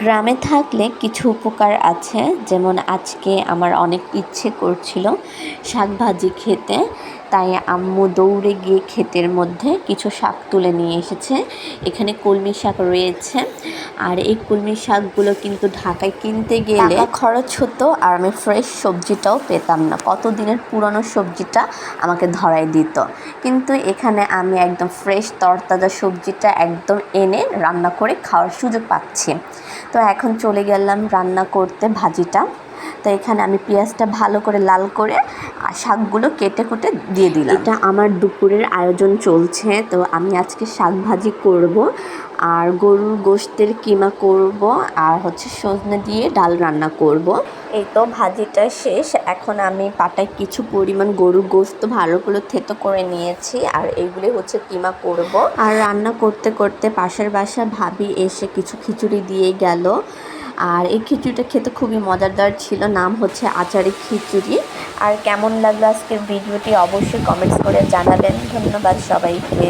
গ্রামে থাকলে কিছু উপকার আছে, যেমন আজকে আমার অনেক ইচ্ছে করছিল শাক ভাজি খেতে, তাই আম্মু দৌড়ে গিয়ে ক্ষেতের মধ্যে কিছু শাক তুলে নিয়ে এসেছে। এখানে কলমি শাক রয়েছে, আর এই কলমি শাকগুলো কিন্তু ঢাকায় কিনতে গেলে টাকা খরচ হতো, আর আমি ফ্রেশ সবজিটাও পেতাম না, কতদিনের পুরনো সবজিটা আমাকে ধরাই দিত। কিন্তু এখানে আমি একদম ফ্রেশ তরতাজা সবজিটা একদম এনে রান্না করে খাওয়ার সুযোগ পাচ্ছি। তো এখন চলে গেলাম রান্না করতে ভাজিটা। তো এখানে আমি পেঁয়াজটা ভালো করে লাল করে আর শাকগুলো কেটে কুটে দিয়ে দিলাম। এটা আমার দুপুরের আয়োজন চলছে। তো আমি আজকে শাক ভাজি করব, আর গরুর গোশতের কিমা করব, আর হচ্ছে সজনে দিয়ে ডাল রান্না করব। এই তো ভাজিটা শেষ। এখন আমি পাটায় কিছু পরিমাণ গরুর গোশত ভালো করে থেতো করে নিয়েছি, আর এইগুলি হচ্ছে কিমা করব। আর রান্না করতে করতে পাশের বাসা ভাবি এসে কিছু খিচুড়ি দিয়ে গেল, আর এই খিচুড়িটা খেতে খুবই মজাদার ছিল। নাম হচ্ছে আচারি খিচুড়ি। আর কেমন লাগলো আজকের ভিডিওটি অবশ্যই কমেন্টস করে জানাবেন। ধন্যবাদ সবাইকে।